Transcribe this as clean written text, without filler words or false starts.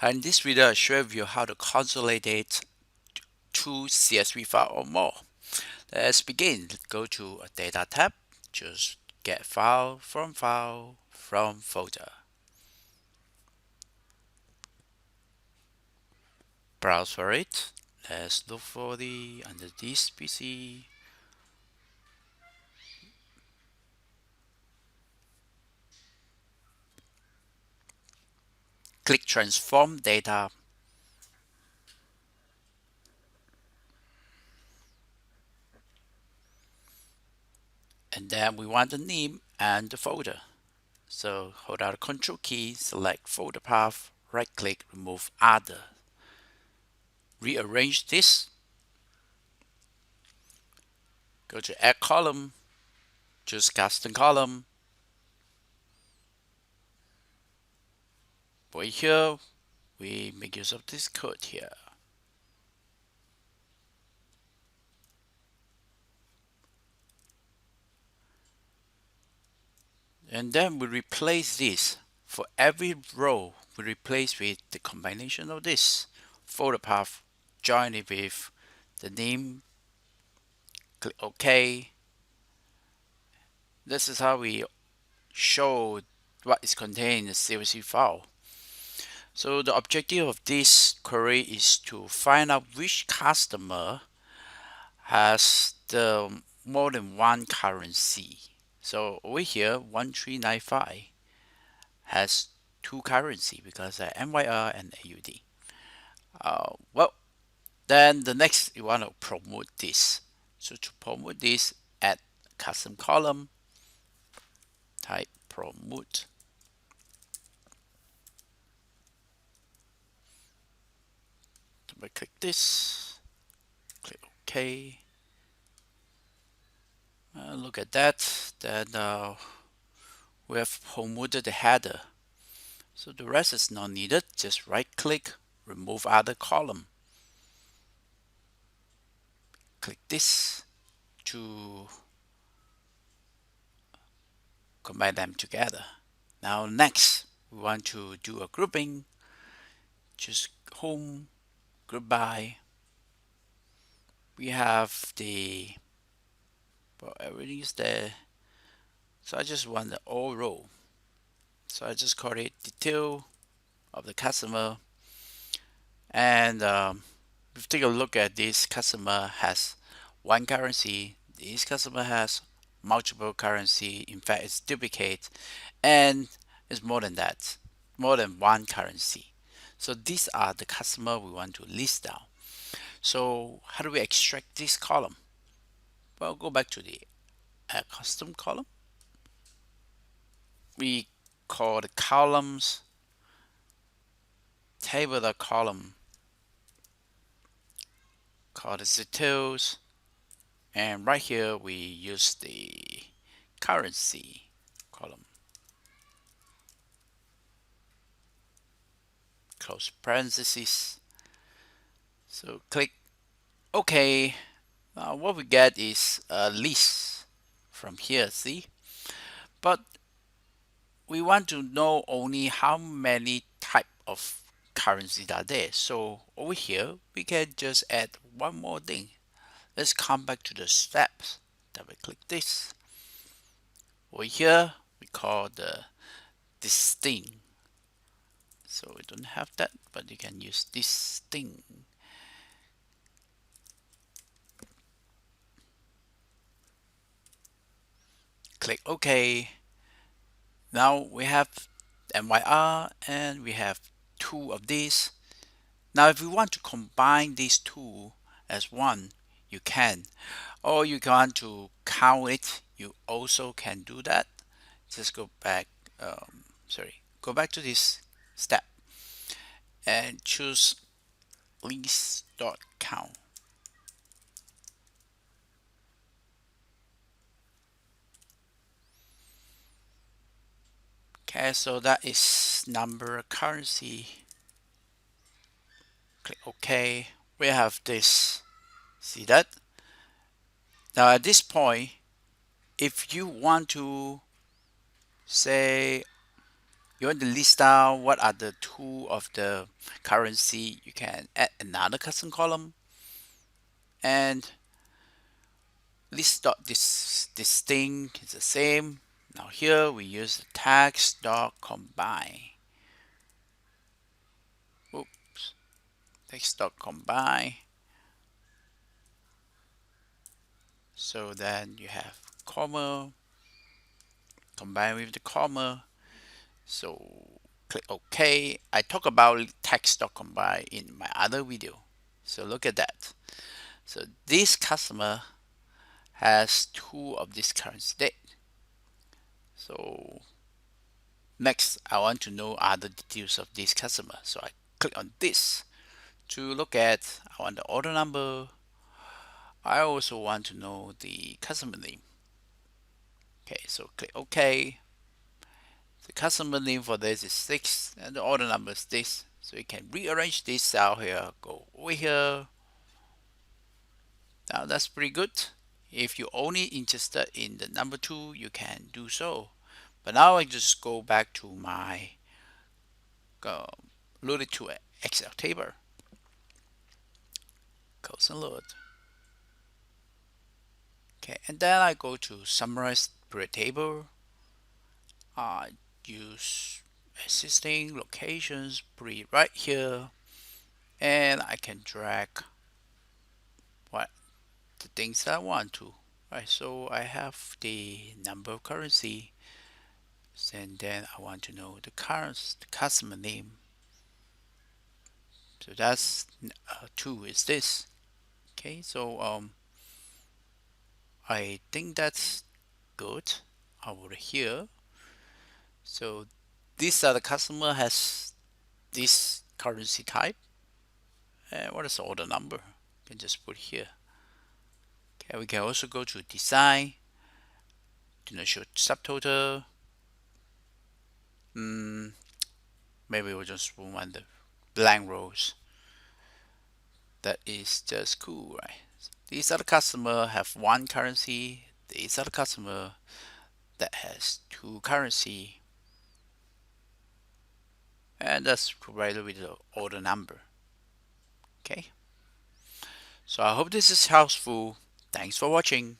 In this video, I'll show you how to consolidate two CSV file or more. Let's begin. Go to a Data tab, choose Get File, from Folder. Browse for it. Let's look for under this PC. Click Transform Data. And then we want the name and the folder. So hold out the Control key, select Folder Path, right click, remove Other. Rearrange this. Go to Add Column, choose Custom Column. Right here, we make use of this code here. And then we replace this. For every row, we replace with the combination of this folder path, join it with the name, click OK. This is how we show what is contained in the CSV file. So the objective of this query is to find out which customer has the more than one currency. So over here, 1395 has two currency because MYR and AUD. Well, then the next you want to promote this. So to promote this, add custom column, type promote. Double click this, click OK. Look at that. Then we have promoted the header. So the rest is not needed. Just right click, remove other column. Click this to combine them together. Now next, we want to do a grouping. Just home, group by. We have everything is there. So I just want the all row. So I just call it detail of the customer. And if you take a look at this customer has one currency. This customer has multiple currency. In fact, it's duplicate, and it's more than that, more than one currency. So these are the customer we want to list down. So how do we extract this column? Well, go back to the Add Custom column. We call the columns table.column, call the details, and right here we use the currency column. Close parentheses. So click OK. Now what we get is a list from here, see? But we want to know only how many type of currencies are there. So over here, we can just add one more thing. Let's come back to the steps. Double click this. Over here, we call the distinct. So we don't have that, but you can use distinct. Click OK. Now we have MYR and we have two of these. Now if we want to combine these two as one, you can. Or you want to count it, you also can do that. Just go back, go back to this step and choose list.count. Okay, so that is number currency. Click OK. We have this. See that? Now at this point, if you want to say You want to list down what are the two of the currency. You can add another custom column and list dot this thing is the same. Now here we use the text dot combine. Oops, text dot combine. So then you have comma combine with the comma. So click OK. I talk about text dot combine in my other video. So look at that. So this customer has two of this currency date. So next, I want to know other details of this customer. So I click on this to look at. I want the order number. I also want to know the customer name. Okay, so click OK. The customer name for this is 6 and the order number is this. So you can rearrange this cell here, go over here. Now that's pretty good. If you're only interested in the number 2, you can do so. But now I just go back to my uh, loaded to Excel table. Close and load. Okay, and then I go to summarize period table. I use existing locations, put it right here, and I can drag what the things I want to. Right, so I have the number of currency, and then I want to know the customer name. So that's 2 is this. Okay, so I think that's good over here. So this other customer has this currency type. And what is the order number? You can just put here. Okay, we can also go to design, do not show subtotal. Maybe we'll just want the blank rows. That is just cool, right? These other customer have one currency. These other customer that has two currency, and that's provided with the order number. Okay. So I hope this is helpful. Thanks for watching.